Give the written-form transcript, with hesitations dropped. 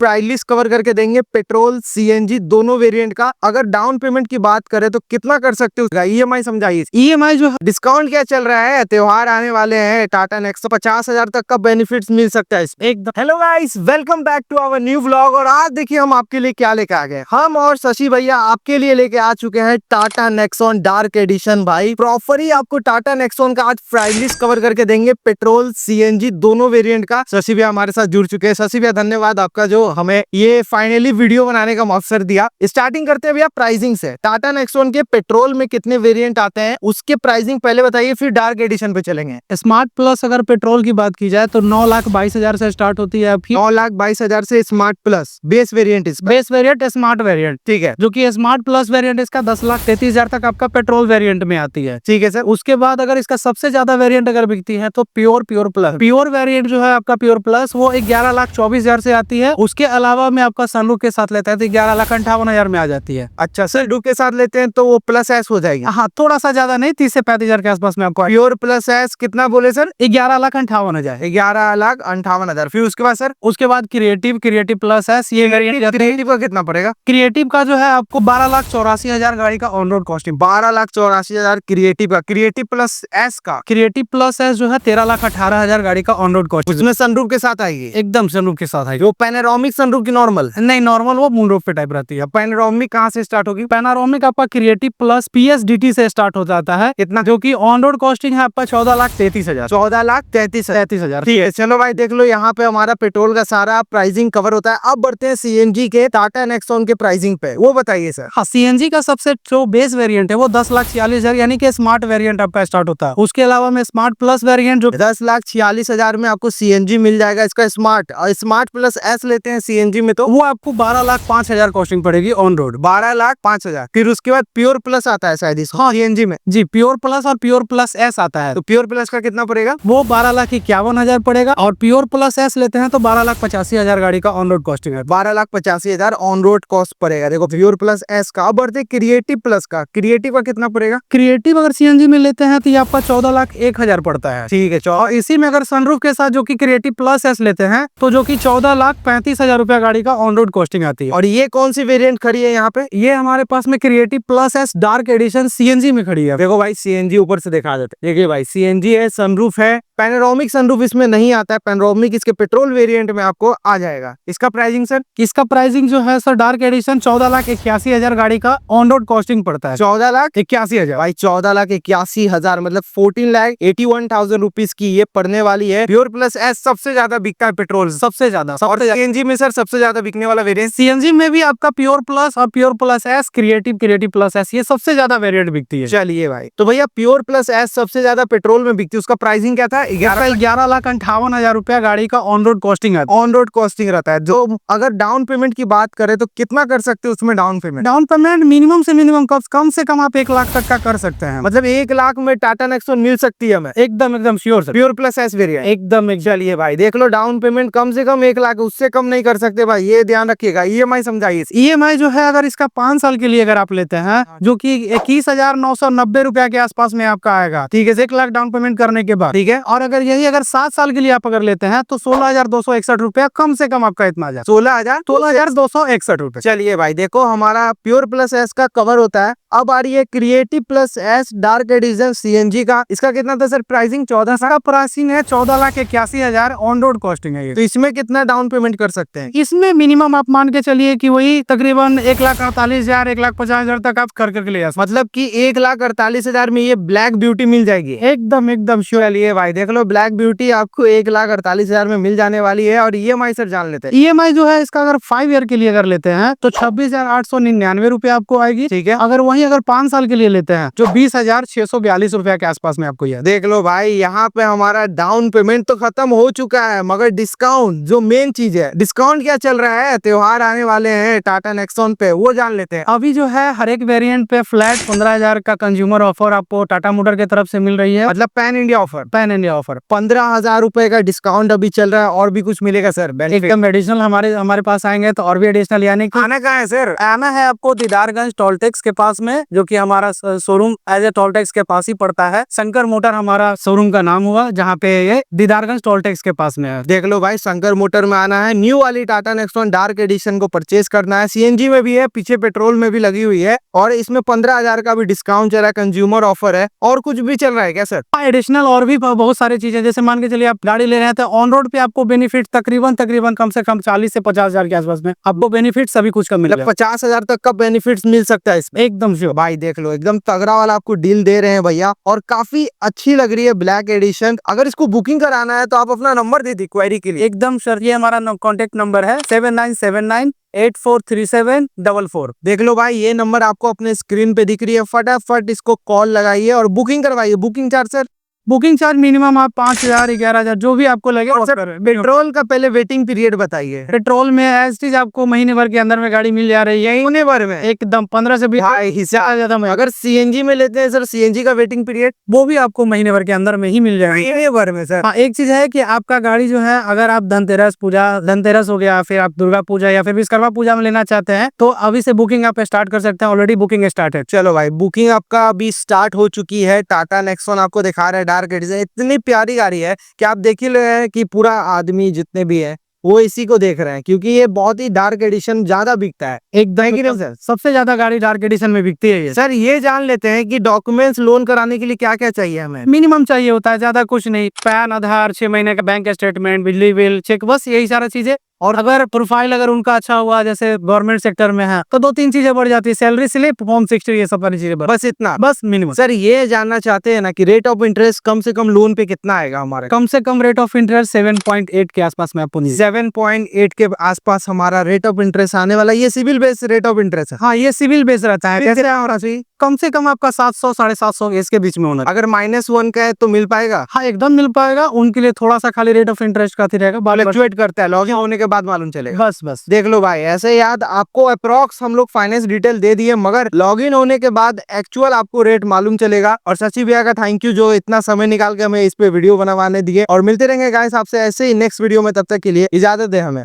Price list cover करके देंगे, petrol CNG दोनों वेरिएंट का। अगर डाउन पेमेंट की बात करें तो कितना कर सकते हो, ईएमआई समझाइए। ईएमआई जो है डिस्काउंट क्या चल रहा है, त्योहार आने वाले हैं, टाटा नेक्सॉन 50,000 तक का बेनिफिट्स मिल सकता है इसमें एकदम। Hello guys, welcome back to our new vlog. और आज देखिए हम आपके लिए क्या लेके आ गए। हम और शशि भैया आपके लिए लेके आ चुके हैं टाटा नेक्सॉन डार्क एडिशन। भाई प्रॉपर ही आपको टाटा नेक्सॉन का आज प्राइस लिस्ट कवर करके देंगे, पेट्रोल सीएनजी दोनों वेरिएंट का। शशि भैया हमारे साथ जुड़ चुके हैं। शशि भैया धन्यवाद आपका जो हमें ये फाइनली वीडियो बनाने का अवसर दिया। स्टार्टिंग करते हैं भैया प्राइसिंग से। टाटा नेक्सॉन के पेट्रोल में कितने वेरिएंट आते हैं उसके प्राइसिंग पहले बताइए, फिर डार्क एडिशन पे चलेंगे। स्मार्ट प्लस अगर पेट्रोल की बात की जाए तो 9,22,000 से स्टार्ट होती है आपकी। 9,22,000 से स्मार्ट प्लस बेस वेरिएंट, इसका बेस वेरिएंट स्मार्ट वेरिएंट, ठीक है, जो कि स्मार्ट प्लस वेरिएंट इसका 10,33,000 तक आपका पेट्रोल वेरिएंट में आती है। ठीक है सर। उसके बाद अगर इसका सबसे ज्यादा वेरिएंट अगर बिकती है तो प्योर प्लस। प्योर वेरिएंट जो है आपका प्योर प्लस वो 11,24,000 से आती है। उसके अलावा में आपका सनरूफ के साथ लेता है तो 11,58,000 में आ जाती है। अच्छा सर, डू के साथ लेते हैं तो वो प्लस एस हो जाएगी। हाँ, थोड़ा सा ज्यादा नहीं, 30 से 35,000 के आसपास में आपको प्योर प्लस एस कितना बोले सर? 11,58,000। 11,58,000। फिर उसके बाद सर? उसके बाद क्रिएटिव प्लस है, ये वेरिएंट। क्रिएटिव का कितना पड़ेगा? क्रिएटिव का जो है आपको 12,84,000 गाड़ी का ऑन रोड कॉस्टिंग। 12,84,000 क्रिएटिव का। क्रिएटिव प्लस एस का? क्रिएटिव प्लस एस जो है 13,18,000 गाड़ी का ऑन रोड कॉस्टिंग। उसमें सनरूफ के साथ आएगी? एकदम सनरूफ के साथ आएगी। जो पैनोरामिक सनरूफ की नॉर्मल? नहीं, नॉर्मल वो मून रूफ पे टाइप रहती है। पैनोरामिक कहाँ से स्टार्ट होगी? पैनोरामिक आपका क्रिएटिव प्लस पीएसडीटी से स्टार्ट हो जाता है। कितना? जो कि ऑन रोड कॉस्टिंग है आपका 14,33,000। 14,33,000। जी, चलो भाई देख लो, यहाँ पे हमारा पेट्रोल का सारा प्राइसिंग कवर होता है। अब बढ़ते हैं सीएनजी के टाटा नेक्सॉन के प्राइसिंग पे, वो बताइए सर। हाँ, सीएनजी का सबसे जो बेस वेरिएंट है वो 10,46,000 यानी कि स्मार्ट वेरिएंट आपका स्टार्ट होता है। उसके अलावा में स्मार्ट प्लस वेरिएंट जो 10,46,000 में आपको सीएनजी मिल जाएगा इसका स्मार्ट। और स्मार्ट प्लस एस लेते हैं सीएनजी में तो वो आपको 12,05,000 कॉस्टिंग पड़ेगी ऑन रोड। 12,05,000। फिर उसके बाद प्योर प्लस आता है शायद हाँ सीएनजी में। जी, प्योर प्लस और प्योर प्लस एस आता है। तो प्योर प्लस का कितना पड़ेगा? वो 12,51,000 पड़ेगा। और प्योर प्लस एस लेते हैं तो 12,85,000 गाड़ी का ऑन रोड कॉस्टिंग है। 12,85,000 ऑन रोड कॉस्ट पड़ेगा। देखो प्योर प्लस एस का। अब बढ़ते क्रिएटिव प्लस का। क्रिएटिव का कितना पड़ेगा? क्रिएटिव अगर सीएनजी में लेते हैं तो ये आपका 14,01,000 पड़ता है। ठीक है। और इसी में अगर सनरूफ के साथ जो कि क्रिएटिव प्लस एस लेते हैं तो जो कि 14,35,000 रुपया गाड़ी का ऑन रोड कॉस्टिंग आती है। और ये कौन सी वेरिएंट खड़ी है यहाँ पे? ये हमारे पास में creative plus S dark edition CNG में खड़ी है। देखो भाई सीएनजी ऊपर से दिखा देते हैं। देखिए भाई सीएनजी है, सनरूफ है, पैनोरामिक सनरूफ इसमें नहीं आता है। पैनोरामिक इसके पेट्रोल वेरिएंट में आपको आ जाएगा। इसका प्राइसिंग सर? इसका प्राइसिंग जो है सर डार्क एडिशन 14,81,000 गाड़ी का ऑन रोड कॉस्टिंग पड़ता है। 14,81,000। भाई 14,81,000 मतलब 14,81,000 रुपीज की ये पड़ने वाली है। प्योर प्लस एस सबसे ज्यादा बिकता है पेट्रोल, सबसे ज्यादा। और सीएनजी में सर सबसे ज्यादा बिकने वाला वेरिएंट? सीएनजी में भी आपका प्योर प्लस और pure plus S, creative plus S, ये सबसे ज्यादा वेरिएंट बिकती है। चलिए भाई, तो भैया प्योर प्लस एस सबसे ज्यादा पेट्रोल में बिकती है, उसका प्राइसिंग क्या था? 11,58,000 रुपया गाड़ी का ऑन रोड कॉस्टिंग है। ऑन रोड कॉस्टिंग रहता है। जो अगर डाउन पेमेंट की बात करें तो कितना कर सकते हैं उसमें down payment? Down payment minimum से मिनिमम कम से कम आप 1 लाख तक का कर सकते हैं। मतलब 1 लाख में टाटा नेक्सॉन मिल सकती है हमें? एकदम sure sir. Pure plus S variant एकदम। चलिए भाई देख लो, डाउन पेमेंट कम से कम 1 लाख, उससे कम नहीं कर सकते भाई, ये ध्यान रखिएगा। ईएमआई समझाइए। ईएमआई जो है अगर इसका 5 साल के लिए अगर आप लेते हैं जो कि 21,990 रुपया के आसपास में आपका आएगा। ठीक है, 1 लाख डाउन पेमेंट करने के बाद। ठीक है, और अगर यही अगर 7 साल के लिए आप अगर लेते हैं तो 16,261 रुपया कम से कम आपका इतना आ जाए। 16,261 रुपए। चलिए भाई देखो, हमारा प्योर प्लस एस का कवर होता है। अब आ रही है creative plus S dark edition CNG का। इसका कितना था सर प्राइसिंग? 14 का प्राइसिंग है 14,81,000 ऑन रोड कॉस्टिंग है ये। तो इसमें कितना डाउन पेमेंट कर सकते हैं? इसमें मिनिमम आप मान के चलिए कि वही तकरीबन 1,48,000 1,50,000 तक आप कर करके ले जा सकते। मतलब कि 1,48,000 में ये ब्लैक ब्यूटी मिल जाएगी? एकदम श्योर। चलिए भाई देख लो, ब्लैक ब्यूटी आपको 1,48,000 में मिल जाने वाली है। और ईएमआई सर जान लेते हैं। ईएमआई जो है इसका अगर 5 ईयर के लिए अगर लेते हैं तो 26,899 रुपया आपको आएगी। ठीक है। अगर वही अगर 5 साल के लिए लेते हैं जो 20,642 रुपया के आसपास में आपको यह। देख लो भाई, यहाँ पे हमारा डाउन पेमेंट तो खत्म हो चुका है, मगर डिस्काउंट जो मेन चीज है, डिस्काउंट क्या चल रहा है? त्योहार आने वाले हैं टाटा नेक्सॉन पे, वो जान लेते हैं। अभी जो है हर एक वेरिएंट पे फ्लैट 15,000 का कंज्यूमर ऑफर आपको टाटा मोटर की तरफ से मिल रही है। मतलब pan India offer? Pan India offer. 15,000 रुपए का डिस्काउंट अभी चल रहा है, और भी कुछ मिलेगा सर बेनिफिट? एकदम एडिशनल हमारे पास आएंगे तो और भी एडिशनल, यानी कि आना कहाँ है सर? आना है आपको दीदारगंज टोल टैक्स के पास में, जो कि हमारा showroom as a toll tax के पास ही पड़ता है। शंकर मोटर हमारा शोरूम का नाम हुआ, जहाँ पे ये दीदारगंज टोल टैक्स के पास में है। देख लो भाई, शंकर मोटर में आना है, न्यू वाली टाटा नेक्सॉन डार्क एडिशन को परचेज करना है। सीएनजी में भी है, पीछे पेट्रोल में भी लगी हुई है, और इसमें 15,000 का भी डिस्काउंट चल रहा है, कंज्यूमर ऑफर है। और कुछ भी चल रहा है क्या सर? एडिशनल और भी बहुत सारी चीजें, जैसे मान के चलिए आप गाड़ी ले रहे हैं तो ऑन रोड पे आपको बेनिफिट तकरीबन कम से कम 40 से 50,000 के आसपास में आपको बेनिफिट सभी कुछ का मिलेगा। 50,000 तक का बेनिफिट्स मिल सकता है इसमें? एकदम श्योर भाई देख लो, एकदम तगड़ा वाला आपको डील दे रहे हैं भैया, और काफी अच्छी लग रही है ब्लैक एडिशन। अगर इसको बुकिंग कराना है तो आप अपना नंबर दे दी क्वेरी के लिए। एकदम सर, ये हमारा कॉन्टेक्ट नंबर है 7979843744। देख लो भाई, ये नंबर आपको अपने स्क्रीन पे दिख रही है, फटाफट इसको कॉल लगाइए और बुकिंग करवाइए। Booking charge sir? Booking charge minimum आप 5,000 11,000 जो भी आपको लगे। और सर पेट्रोल का पहले वेटिंग पीरियड बताइए। पेट्रोल में एज चीज आपको महीने भर के अंदर में गाड़ी मिल जा रही है, महीने भर में एकदम 15 से 20 ज्यादा में। अगर सीएनजी में लेते हैं सर, सीएनजी का वेटिंग पीरियड वो भी आपको महीने भर के अंदर में ही मिल जाएगा। महीने भर में सर? हाँ, एक चीज है कि आपका गाड़ी जो है, अगर आप धनतेरस हो गया, फिर आप दुर्गा पूजा या फिर विश्वकर्मा पूजा में लेना चाहते हैं तो अभी से बुकिंग आप स्टार्ट कर सकते हैं। ऑलरेडी बुकिंग स्टार्ट है। चलो भाई, बुकिंग आपका अभी स्टार्ट हो चुकी है। टाटा नेक्सॉन आपको दिखा रहा है डार्क एडिशन, इतनी प्यारी गाड़ी है कि आप देख ही रहे हैं कि पूरा आदमी जितने भी है वो इसी को देख रहे हैं, क्योंकि ये बहुत ही डार्क एडिशन ज्यादा बिकता है। एकदम सर, सबसे ज्यादा गाड़ी डार्क एडिशन में बिकती है ये। सर ये जान लेते हैं कि डॉक्यूमेंट्स लोन कराने के लिए क्या क्या चाहिए हमें? मिनिमम चाहिए होता है, ज्यादा कुछ नहीं। पैन, आधार, 6 महीने का बैंक स्टेटमेंट, बिजली बिल, चेक, बस यही सारा चीजें। और अगर प्रोफाइल अगर उनका अच्छा हुआ, जैसे गवर्नमेंट सेक्टर में है, तो 2-3 चीजें बढ़ जाती है। सैलरी स्लिप, फॉर्म 60, ये सब सारी चीजें, बस इतना? बस मिनिमम। सर ये जानना चाहते हैं ना कि रेट ऑफ इंटरेस्ट कम से कम लोन पे कितना आएगा हमारे? कम से कम रेट ऑफ इंटरेस्ट 7.8 के आसपास में आपको 7.8 के आसपास हमारा रेट ऑफ इंटरेस्ट आने वाला। ये civil base rate of interest है? हाँ, ये सिविल बेस रहता है। कैसे होना चाहिए? कम से कम आपका 700 750 इसके बीच में होना। अगर -1 का है तो मिल पाएगा? हाँ, एकदम मिल पाएगा। उनके लिए थोड़ा सा खाली रेट ऑफ इंटरेस्ट का रहेगा, फ्लक्चुएट करता है, लॉगिन होने के बाद मालूम चलेगा। बस देख लो भाई, ऐसे याद आपको अप्रॉक्स हम लोग फाइनेंस डिटेल दे दिए, मगर लॉगिन होने के बाद एक्चुअल आपको रेट मालूम चलेगा। और सची भैया का थैंक यू, जो इतना समय निकाल के हमें इस पे वीडियो बनवाने दिए। और मिलते रहेंगे गाइस आपसे ऐसे ही नेक्स्ट वीडियो में, तब तक के लिए इजाजत दे हमें।